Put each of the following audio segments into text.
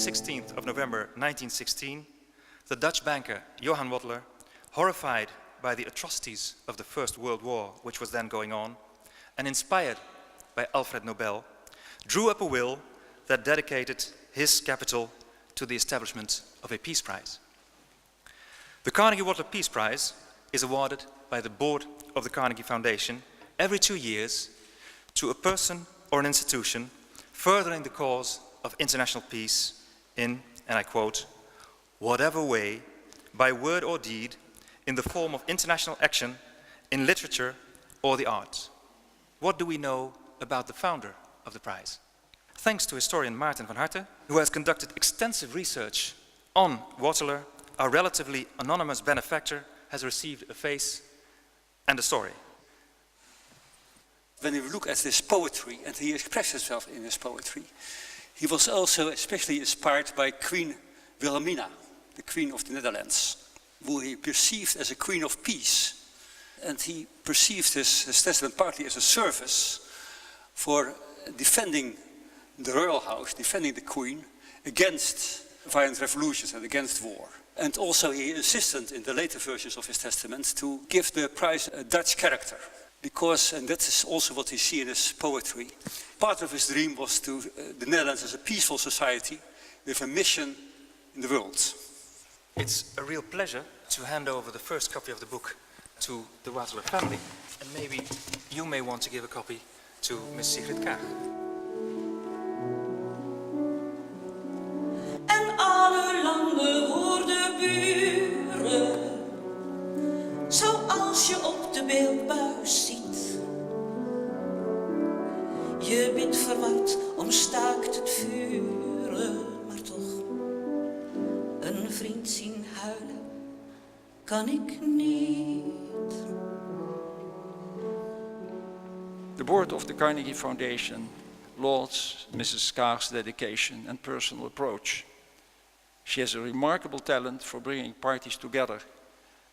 16th of November 1916, the Dutch banker Johann Wateler, horrified by the atrocities of the First World War, which was then going on, and inspired by Alfred Nobel, drew up a will that dedicated his capital to the establishment of a peace prize. The Carnegie Wateler Peace Prize is awarded by the board of the Carnegie Foundation every 2 years to a person or an institution furthering the cause of international peace in, and I quote, whatever way, by word or deed, in the form of international action, in literature or the arts. What do we know about the founder of the prize? Thanks to historian Maarten van Harte, who has conducted extensive research on Wateler, our relatively anonymous benefactor has received a face and a story. When we look at his poetry, and he expressed himself in his poetry, he was also especially inspired by Queen Wilhelmina, the Queen of the Netherlands, who he perceived as a queen of peace. And he perceived his testament partly as a service for defending the royal house, defending the queen against violent revolutions and against war. And also he insisted in the later versions of his testament to give the prize a Dutch character. Because, and that is also what we see in his poetry, part of his dream was to the Netherlands as a peaceful society with a mission in the world. It's a real pleasure to hand over the first copy of the book to the Wateler family, and maybe you may want to give a copy to Miss Sigrid Kaag. En alle lange woorden buren, zoals je op de beeldbuis ziet. Je bent verward om staakt het vuren, maar toch, een vriend zien huilen kan ik niet. The board of the Carnegie Foundation lauds Mrs. Kaag's dedication and personal approach. She has a remarkable talent for bringing parties together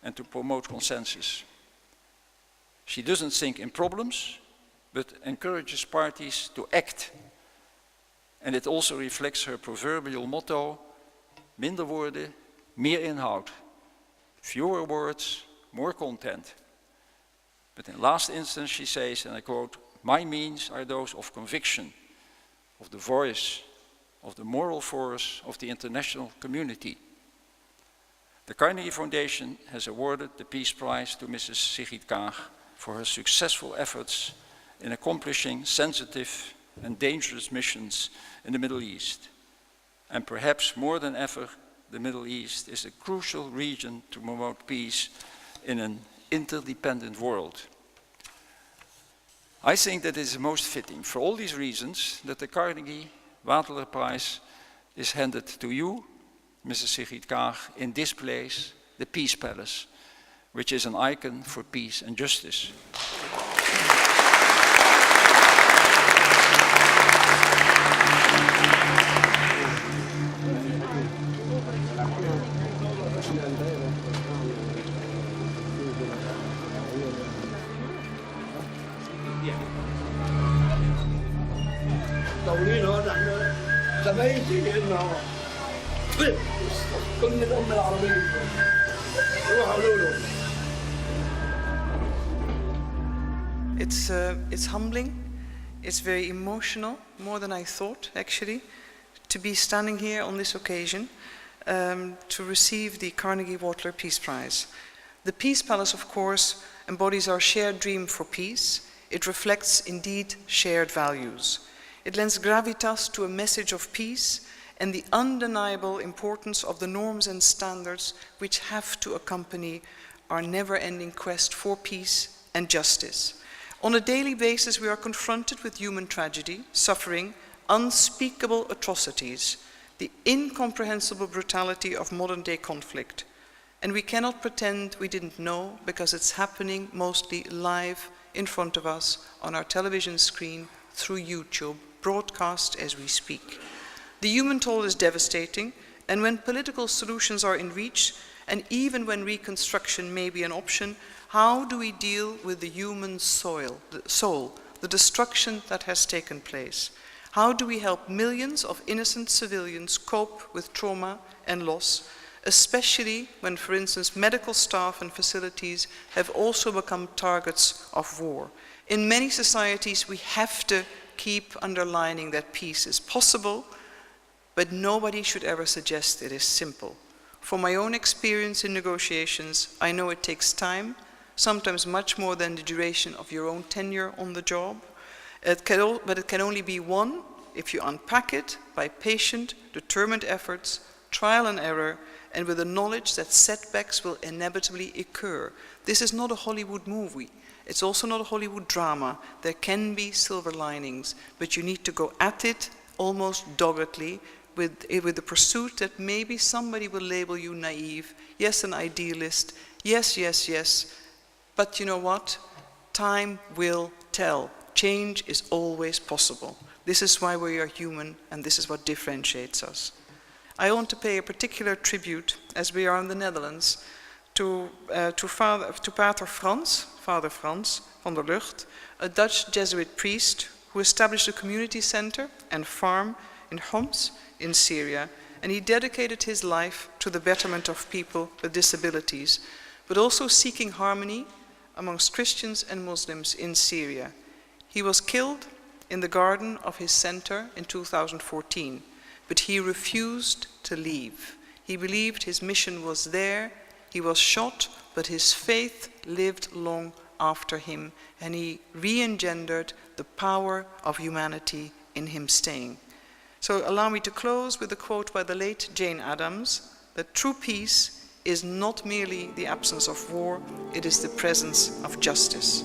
and to promote consensus. She doesn't think in problems, but encourages parties to act. And it also reflects her proverbial motto, minder woorden, meer inhoud. Fewer words, more content. But in last instance she says, and I quote, my means are those of conviction, of the voice, of the moral force of the international community. The Carnegie Foundation has awarded the Peace Prize to Mrs. Sigrid Kaag for her successful efforts in accomplishing sensitive and dangerous missions in the Middle East. And perhaps more than ever, the Middle East is a crucial region to promote peace in an interdependent world. I think that it is most fitting, for all these reasons, that the Carnegie Wateler Prize is handed to you, Mrs. Sigrid Kaag, in this place, the Peace Palace, which is an icon for peace and justice. It's humbling, it's very emotional, more than I thought actually, to be standing here on this occasion to receive the Carnegie Wateler Peace Prize. The Peace Palace, of course, embodies our shared dream for peace. It reflects indeed shared values. It lends gravitas to a message of peace and the undeniable importance of the norms and standards which have to accompany our never-ending quest for peace and justice. On a daily basis, we are confronted with human tragedy, suffering, unspeakable atrocities, the incomprehensible brutality of modern-day conflict. And we cannot pretend we didn't know, because it's happening mostly live in front of us on our television screen through YouTube, broadcast as we speak. The human toll is devastating, and when political solutions are in reach, and even when reconstruction may be an option, how do we deal with the human soul, the destruction that has taken place? How do we help millions of innocent civilians cope with trauma and loss, especially when, for instance, medical staff and facilities have also become targets of war? In many societies, we have to keep underlining that peace is possible, but nobody should ever suggest it is simple. From my own experience in negotiations, I know it takes time, sometimes much more than the duration of your own tenure on the job. But it can only be won if you unpack it by patient, determined efforts, trial and error, and with the knowledge that setbacks will inevitably occur. This is not a Hollywood movie. It's also not a Hollywood drama. There can be silver linings, but you need to go at it almost doggedly with the pursuit that maybe somebody will label you naive, yes, an idealist, yes, yes, yes. But you know what? Time will tell. Change is always possible. This is why we are human, and this is what differentiates us. I want to pay a particular tribute, as we are in the Netherlands, to Pater Frans, Father Frans van der Lucht, a Dutch Jesuit priest who established a community center and farm in Homs in Syria, and he dedicated his life to the betterment of people with disabilities, but also seeking harmony amongst Christians and Muslims in Syria. He was killed in the garden of his center in 2014, but he refused to leave. He believed his mission was there. He was shot, but his faith lived long after him, and he re-engendered the power of humanity in him staying. So allow me to close with a quote by the late Jane Addams, that true peace is not merely the absence of war, it is the presence of justice.